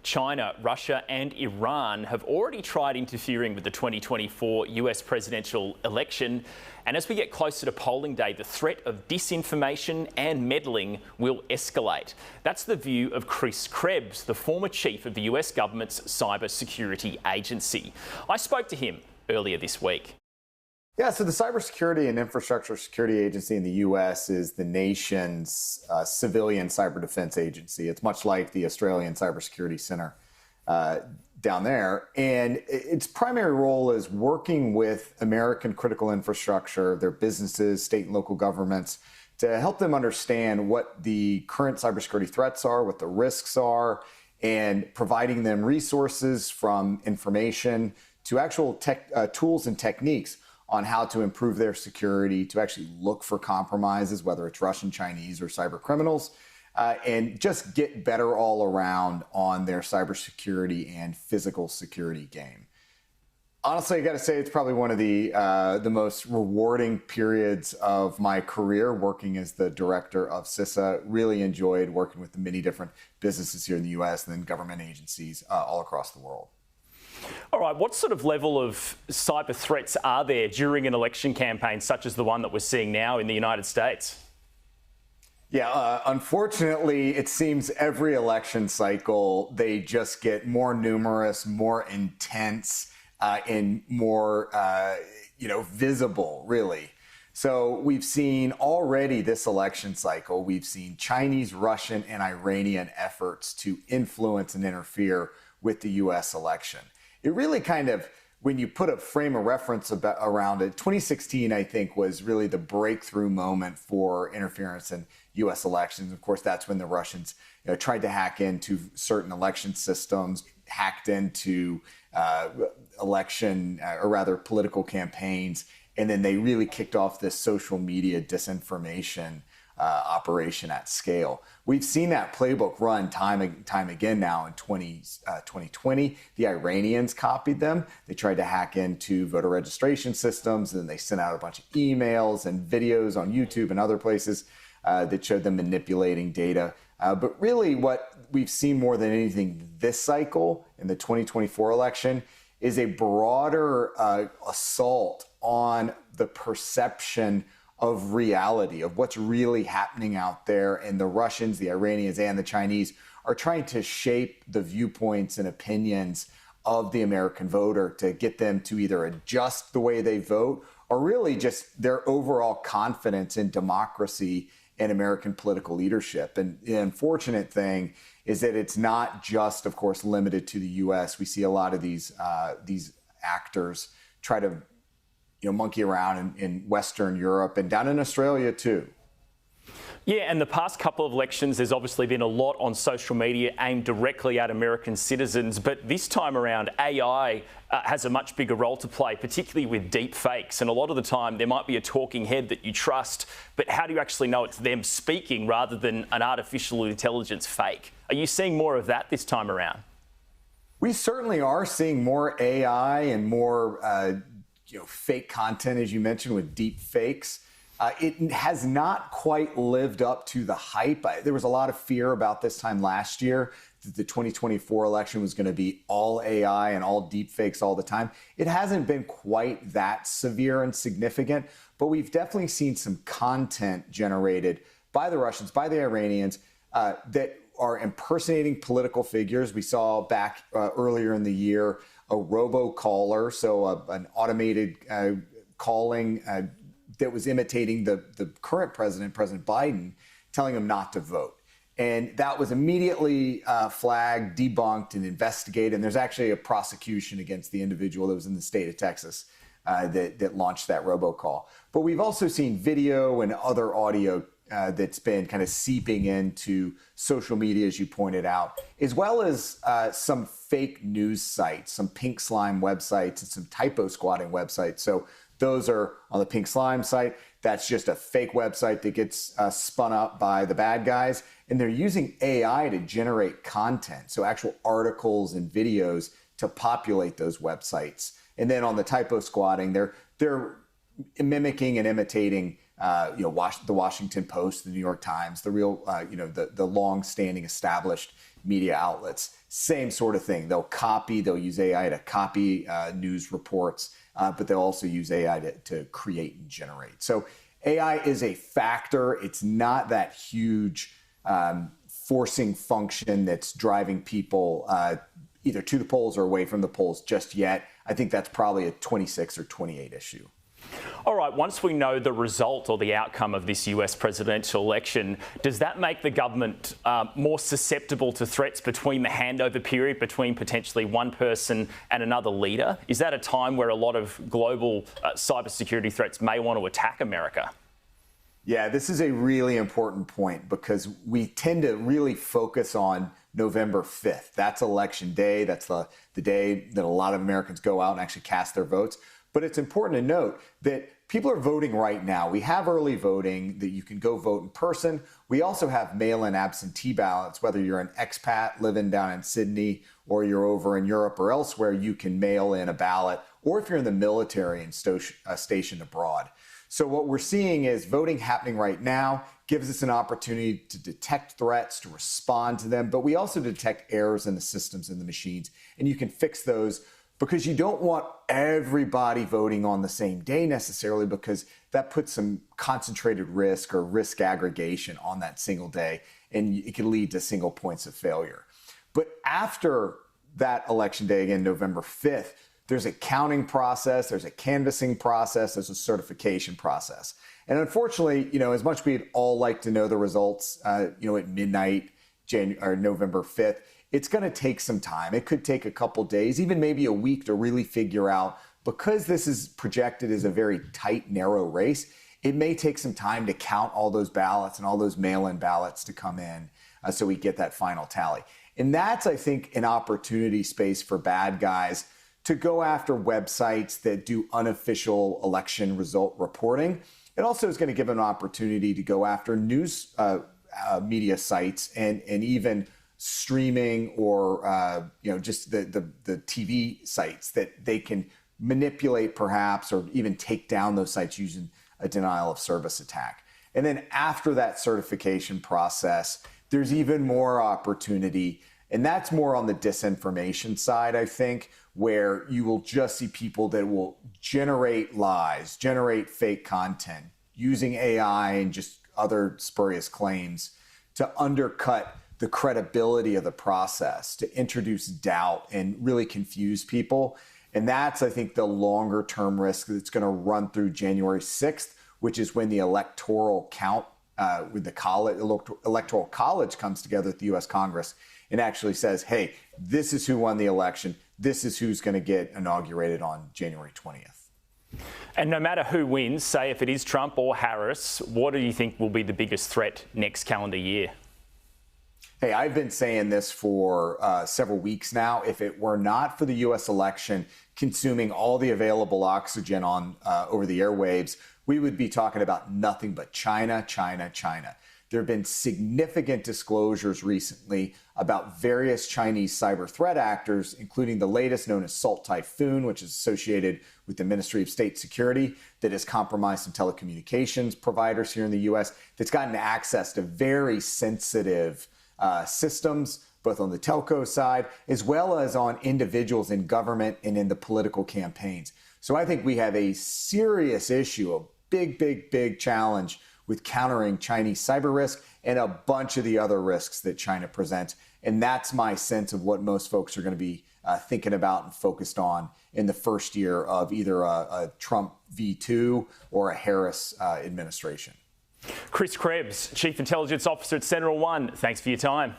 China, Russia and Iran have already tried interfering with the 2024 US presidential election. And as we get closer to polling day, the threat of disinformation and meddling will escalate. That's the view of Krebs, the former chief of the US government's cybersecurity agency. I spoke to him earlier this week. Yeah, so the Cybersecurity and Infrastructure Security Agency in the U.S. is the nation's civilian cyber defense agency. It's much like the Australian Cybersecurity Center down there. And its primary role is working with American critical infrastructure, their businesses, state and local governments, to help them understand what the current cybersecurity threats are, what the risks are, and providing them resources from information to actual tools and techniques on how to improve their security, to actually look for compromises, whether it's Russian, Chinese, or cyber criminals, and just get better all around on their cybersecurity and physical security game. Honestly, I got to say it's probably one of the most rewarding periods of my career working as the director of CISA. Really enjoyed working with the many different businesses here in the U.S. and then government agencies all across the world. All right, what sort of level of cyber threats are there during an election campaign such as the one that we're seeing now in the United States? Yeah, unfortunately, it seems every election cycle, they just get more numerous, more intense, and more, visible, really. So we've seen already this election cycle, we've seen Chinese, Russian, and Iranian efforts to influence and interfere with the U.S. election. It really kind of, when you put a frame of reference around it, 2016, I think, was really the breakthrough moment for interference in U.S. elections. Of course, that's when the Russians tried to hack into certain election systems, hacked into political campaigns, and then they really kicked off this social media disinformation operation at scale. We've seen that playbook run time and time again now in 2020. The Iranians copied them. They tried to hack into voter registration systems, and then they sent out a bunch of emails and videos on YouTube and other places that showed them manipulating data. But really what we've seen more than anything this cycle in the 2024 election is a broader assault on the perception of reality, of what's really happening out there. And the Russians, the Iranians, and the Chinese are trying to shape the viewpoints and opinions of the American voter to get them to either adjust the way they vote or really just their overall confidence in democracy and American political leadership. And the unfortunate thing is that it's not just, of course, limited to the U.S. We see a lot of these actors try to monkey around in Western Europe and down in Australia too. Yeah, and the past couple of elections, there's obviously been a lot on social media aimed directly at American citizens, but this time around, AI has a much bigger role to play, particularly with deepfakes. And a lot of the time, there might be a talking head that you trust, but how do you actually know it's them speaking rather than an artificial intelligence fake? Are you seeing more of that this time around? We certainly are seeing more AI and more fake content, as you mentioned, with deep fakes. It has not quite lived up to the hype. There was a lot of fear about this time last year that the 2024 election was going to be all AI and all deep fakes all the time. It hasn't been quite that severe and significant, but we've definitely seen some content generated by the Russians, by the Iranians, that are impersonating political figures. We saw back earlier in the year a robocaller, so an automated calling that was imitating the current president, President Biden, telling him not to vote. And that was immediately flagged, debunked, and investigated. And there's actually a prosecution against the individual that was in the state of Texas that launched that robocall. But we've also seen video and other audio that's been kind of seeping into social media, as you pointed out, as well as some fake news sites, some pink slime websites, and some typo squatting websites. So those are on the pink slime site. That's just a fake website that gets spun up by the bad guys. And they're using AI to generate content, so actual articles and videos to populate those websites. And then on the typo squatting, they're mimicking and imitating the Washington Post, the New York Times, the real, the long-standing established media outlets, same sort of thing. They'll use AI to copy news reports, but they'll also use AI to create and generate. So AI is a factor. It's not that huge forcing function that's driving people either to the polls or away from the polls just yet. I think that's probably a 26 or 28 issue. All right, once we know the result or the outcome of this US presidential election, does that make the government more susceptible to threats between the handover period between potentially one person and another leader? Is that a time where a lot of global cybersecurity threats may want to attack America? Yeah, this is a really important point because we tend to really focus on November 5th. That's election day. That's the day that a lot of Americans go out and actually cast their votes. But it's important to note that people are voting right now. We have early voting that you can go vote in person. We also have mail-in absentee ballots, whether you're an expat living down in Sydney or you're over in Europe or elsewhere, you can mail in a ballot, or if you're in the military and stationed abroad. So what we're seeing is voting happening right now gives us an opportunity to detect threats, to respond to them, but we also detect errors in the systems and the machines, and you can fix those because you don't want everybody voting on the same day necessarily, because that puts some concentrated risk or risk aggregation on that single day, and it can lead to single points of failure. But after that election day, again, November 5th, there's a counting process, there's a canvassing process, there's a certification process. And unfortunately, as much as we'd all like to know the results, at midnight, November 5th, it's going to take some time. It could take a couple days, even maybe a week to really figure out, because this is projected as a very tight, narrow race, it may take some time to count all those ballots and all those mail-in ballots to come in so we get that final tally. And that's, I think, an opportunity space for bad guys to go after websites that do unofficial election result reporting. It also is going to give an opportunity to go after news media sites and even streaming or just the TV sites that they can manipulate perhaps, or even take down those sites using a denial of service attack. And then after that certification process, there's even more opportunity, and that's more on the disinformation side, I think, where you will just see people that will generate lies, generate fake content using AI and just other spurious claims to undercut the credibility of the process, to introduce doubt and really confuse people. And that's, I think, the longer term risk that's going to run through January 6th, which is when the electoral count with the electoral college comes together at the U.S. Congress and actually says, hey, this is who won the election. This is who's going to get inaugurated on January 20th. And no matter who wins, say if it is Trump or Harris, what do you think will be the biggest threat next calendar year? Hey, I've been saying this for several weeks now. If it were not for the U.S. election consuming all the available oxygen on over the airwaves, we would be talking about nothing but China, China, China. There have been significant disclosures recently about various Chinese cyber threat actors, including the latest known as Salt Typhoon, which is associated with the Ministry of State Security, that has compromised some telecommunications providers here in the U.S., that's gotten access to very sensitive systems, both on the telco side, as well as on individuals in government and in the political campaigns. So I think we have a serious issue, a big challenge with countering Chinese cyber risk and a bunch of the other risks that China presents. And that's my sense of what most folks are going to be thinking about and focused on in the first year of either a Trump V2 or a Harris administration. Chris Krebs, Chief Intelligence Officer at SentinelOne, thanks for your time.